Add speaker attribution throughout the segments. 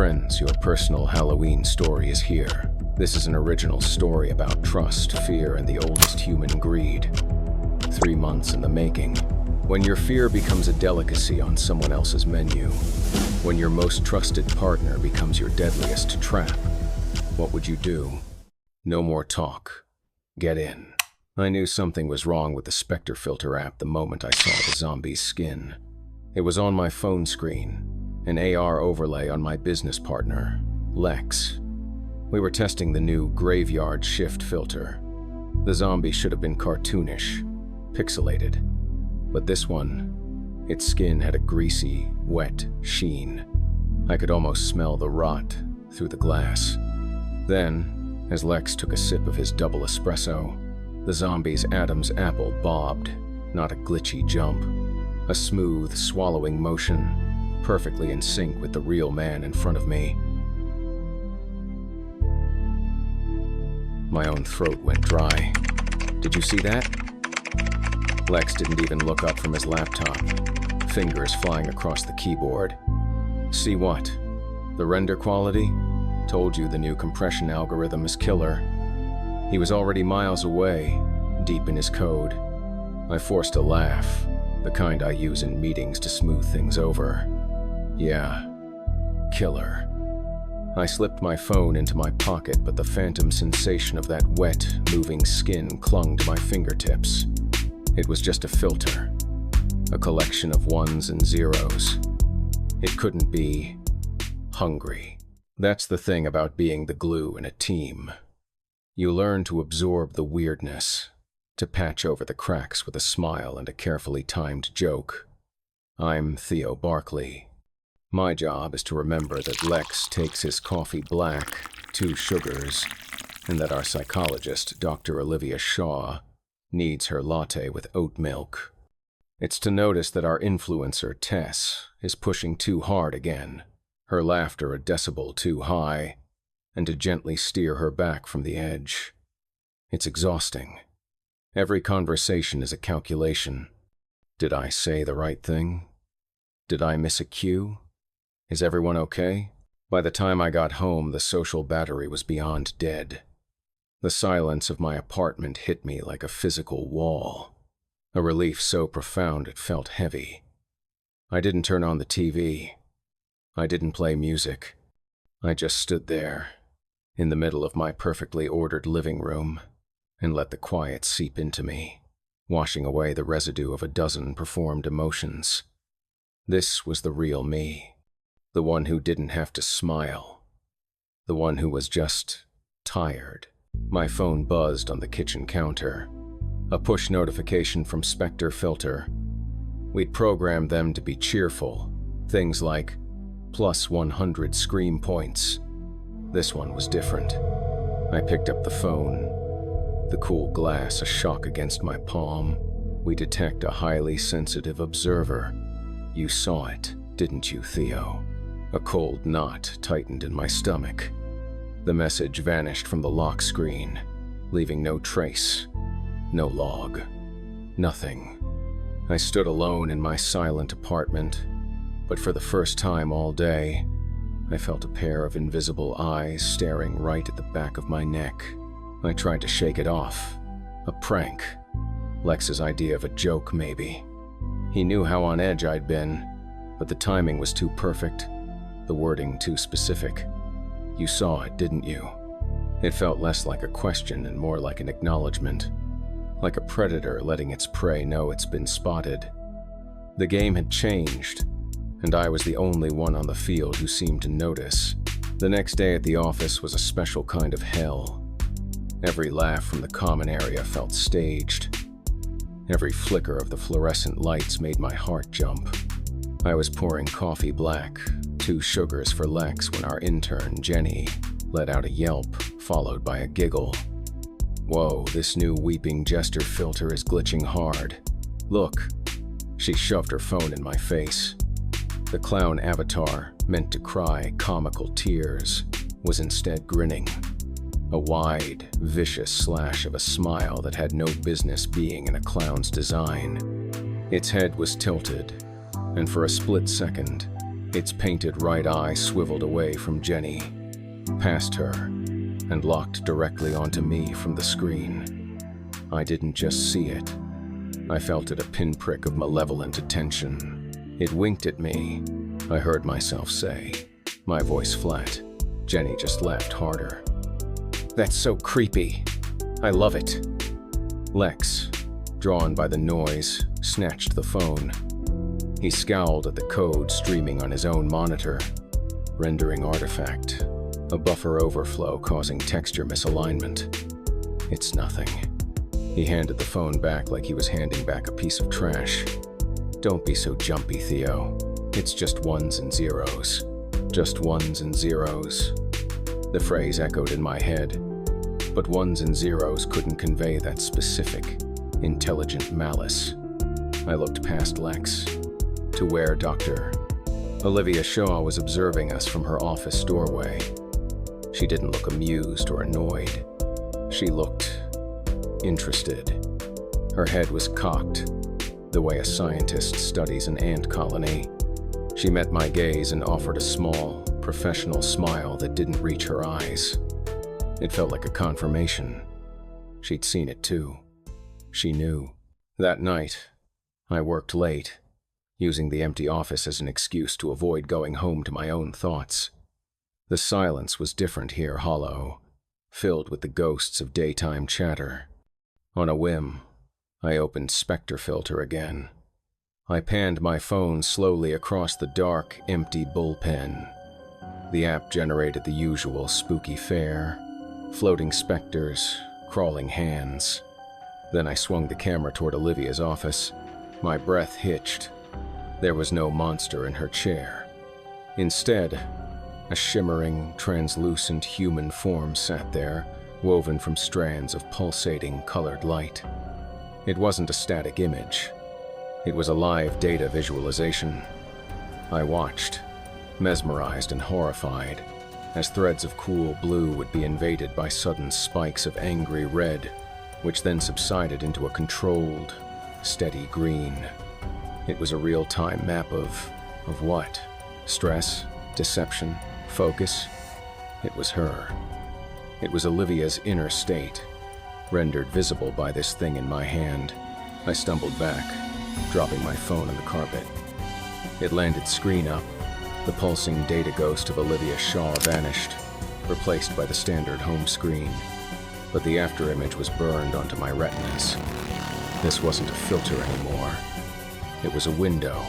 Speaker 1: Friends, your personal Halloween story is here. This is an original story about trust, fear, and the oldest human greed. 3 months in the making. When your fear becomes a delicacy on someone else's menu. When your most trusted partner becomes your deadliest trap. What would you do? No more talk. Get in. I knew something was wrong with the SpecterFilter app the moment I saw the zombie's skin. It was on my phone screen, an AR overlay on my business partner, Lex. We were testing the new graveyard shift filter. The zombie should have been cartoonish, pixelated. But this one, its skin had a greasy, wet sheen. I could almost smell the rot through the glass. Then, as Lex took a sip of his double espresso, the zombie's Adam's apple bobbed, not a glitchy jump. A smooth, swallowing motion, perfectly in sync with the real man in front of me. My own throat went dry. Did you see that? Lex didn't even look up from his laptop, fingers flying across the keyboard. See what? The render quality? Told you the new compression algorithm is killer. He was already miles away, deep in his code. I forced a laugh, the kind I use in meetings to smooth things over. Yeah, killer. I slipped my phone into my pocket, but the phantom sensation of that wet, moving skin clung to my fingertips. It was just a filter, a collection of ones and zeros. It couldn't be hungry. That's the thing about being the glue in a team. You learn to absorb the weirdness, to patch over the cracks with a smile and a carefully timed joke. I'm Theo Barkley. My job is to remember that Lex takes his coffee black, 2 sugars, and that our psychologist, Dr. Olivia Shaw, needs her latte with oat milk. It's to notice that our influencer, Tess, is pushing too hard again, her laughter a decibel too high, and to gently steer her back from the edge. It's exhausting. Every conversation is a calculation. Did I say the right thing? Did I miss a cue? Is everyone okay? By the time I got home, the social battery was beyond dead. The silence of my apartment hit me like a physical wall, a relief so profound it felt heavy. I didn't turn on the TV. I didn't play music. I just stood there, in the middle of my perfectly ordered living room, and let the quiet seep into me, washing away the residue of a dozen performed emotions. This was the real me, the one who didn't have to smile, the one who was just tired. My phone buzzed on the kitchen counter, a push notification from SpecterFilter. We'd programmed them to be cheerful, things like plus 100 scream points. This one was different. I picked up the phone, the cool glass a shock against my palm. We detect a highly sensitive observer. You saw it, didn't you, Theo? A cold knot tightened in my stomach. The message vanished from the lock screen, leaving no trace, no log, nothing. I stood alone in my silent apartment, but for the first time all day, I felt a pair of invisible eyes staring right at the back of my neck. I tried to shake it off. A prank. Lex's idea of a joke, maybe. He knew how on edge I'd been, but the timing was too perfect, the wording too specific. You saw it, didn't you? It felt less like a question and more like an acknowledgement, like a predator letting its prey know it's been spotted. The game had changed, and I was the only one on the field who seemed to notice. The next day at the office was a special kind of hell. Every laugh from the common area felt staged. Every flicker of the fluorescent lights made my heart jump. I was pouring coffee black, 2 sugars for Lex, when our intern, Jenny, let out a yelp, followed by a giggle. Whoa, this new weeping gesture filter is glitching hard. Look. She shoved her phone in my face. The clown avatar, meant to cry comical tears, was instead grinning. A wide, vicious slash of a smile that had no business being in a clown's design. Its head was tilted, and for a split second, Its painted right eye swiveled away from Jenny, past her, and locked directly onto me from the screen. I didn't just see it. I felt it a pinprick of malevolent attention. It winked at me. I heard myself say, my voice flat. Jenny just laughed harder. "That's so creepy. I love it." Lex, drawn by the noise, snatched the phone. He scowled at the code streaming on his own monitor. Rendering artifact. A buffer overflow causing texture misalignment. "It's nothing." He handed the phone back like he was handing back a piece of trash. "Don't be so jumpy, Theo. It's just ones and zeros. Just ones and zeros." The phrase echoed in my head, but ones and zeros couldn't convey that specific, intelligent malice. I looked past Lex to where Dr. Olivia Shaw was observing us from her office doorway. She didn't look amused or annoyed. She looked interested. Her head was cocked, the way a scientist studies an ant colony. She met my gaze and offered a small, professional smile that didn't reach her eyes. It felt like a confirmation. She'd seen it too. She knew. That night, I worked late, using the empty office as an excuse to avoid going home to my own thoughts. The silence was different here, hollow, filled with the ghosts of daytime chatter. On a whim, I opened SpecterFilter again. I panned my phone slowly across the dark, empty bullpen. The app generated the usual spooky fare, floating specters, crawling hands. Then I swung the camera toward Olivia's office. My breath hitched. There was no monster in her chair. Instead, a shimmering, translucent human form sat there, woven from strands of pulsating, colored light. It wasn't a static image. It was a live data visualization. I watched, mesmerized and horrified, as threads of cool blue would be invaded by sudden spikes of angry red, which then subsided into a controlled, steady green. It was a real-time map of what? Stress? Deception? Focus? It was her. It was Olivia's inner state, rendered visible by this thing in my hand. I stumbled back, dropping my phone on the carpet. It landed screen up. The pulsing data ghost of Olivia Shaw vanished, replaced by the standard home screen. But the afterimage was burned onto my retinas. This wasn't a filter anymore. It was a window,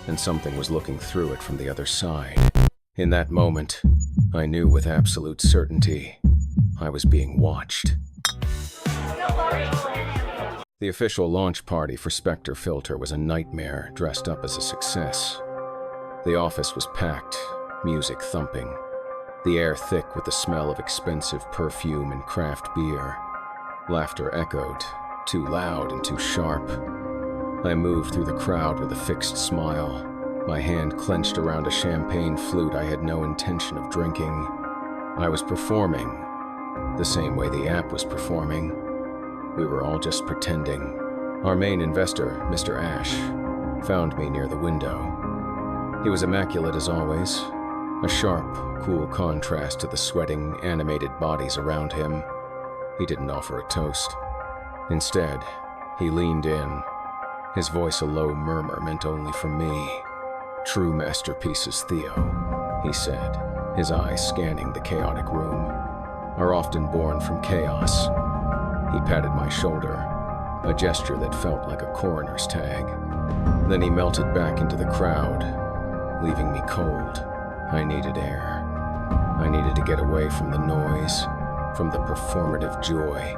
Speaker 1: and something was looking through it from the other side. In that moment, I knew with absolute certainty I was being watched. The official launch party for SpecterFilter was a nightmare dressed up as a success. The office was packed, music thumping, the air thick with the smell of expensive perfume and craft beer. Laughter echoed, too loud and too sharp. I moved through the crowd with a fixed smile, my hand clenched around a champagne flute I had no intention of drinking. I was performing, the same way the app was performing. We were all just pretending. Our main investor, Mr. Ash, found me near the window. He was immaculate as always, a sharp, cool contrast to the sweating, animated bodies around him. He didn't offer a toast. Instead, he leaned in, his voice a low murmur meant only for me. "True masterpieces, Theo," he said, his eyes scanning the chaotic room, "are often born from chaos." He patted my shoulder, a gesture that felt like a coroner's tag. Then he melted back into the crowd, leaving me cold. I needed air. I needed to get away from the noise, from the performative joy.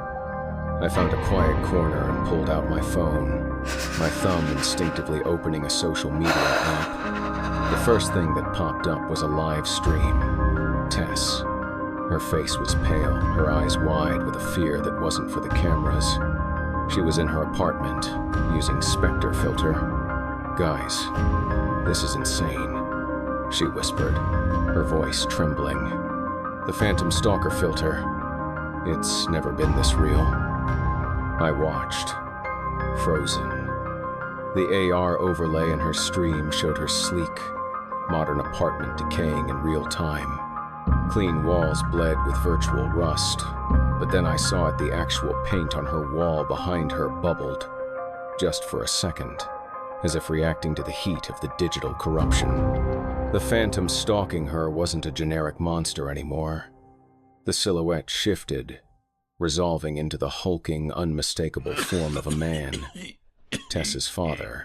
Speaker 1: I found a quiet corner and pulled out my phone, my thumb instinctively opening a social media app. The first thing that popped up was a live stream. Tess. Her face was pale, her eyes wide with a fear that wasn't for the cameras. She was in her apartment, using SpecterFilter. "Guys, this is insane," she whispered, her voice trembling. "The Phantom Stalker filter. It's never been this real." I watched, frozen. The AR overlay in her stream showed her sleek, modern apartment decaying in real time. Clean walls bled with virtual rust, but then I saw it, the actual paint on her wall behind her bubbled, just for a second, as if reacting to the heat of the digital corruption. The phantom stalking her wasn't a generic monster anymore. The silhouette shifted, resolving into the hulking, unmistakable form of a man, Tess's father,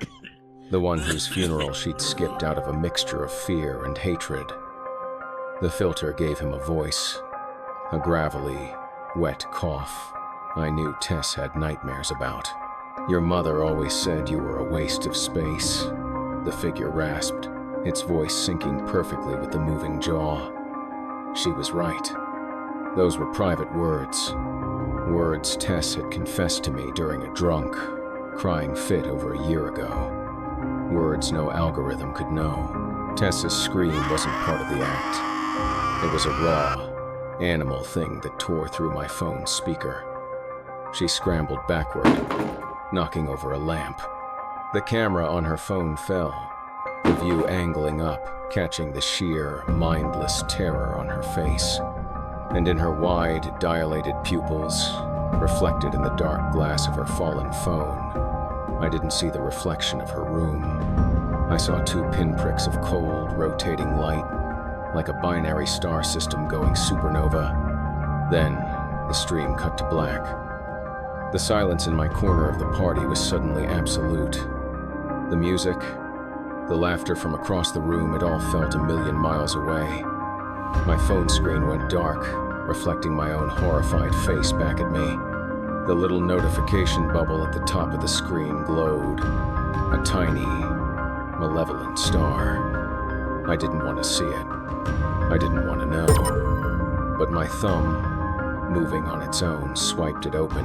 Speaker 1: the one whose funeral she'd skipped out of a mixture of fear and hatred. The filter gave him a voice, a gravelly, wet cough I knew Tess had nightmares about. "Your mother always said you were a waste of space," the figure rasped, its voice syncing perfectly with the moving jaw. She was right. Those were private words. Words Tess had confessed to me during a drunk, crying fit over a year ago. Words no algorithm could know. Tess's scream wasn't part of the act. It was a raw, animal thing that tore through my phone's speaker. She scrambled backward, knocking over a lamp. The camera on her phone fell, the view angling up, catching the sheer, mindless terror on her face. And in her wide, dilated pupils, reflected in the dark glass of her fallen phone, I didn't see the reflection of her room. I saw two pinpricks of cold, rotating light, like a binary star system going supernova. Then, the stream cut to black. The silence in my corner of the party was suddenly absolute. The music, the laughter from across the room, it all felt a million miles away. My phone screen went dark, reflecting my own horrified face back at me. The little notification bubble at the top of the screen glowed, a tiny, malevolent star. I didn't want to see it. I didn't want to know. But my thumb, moving on its own, swiped it open.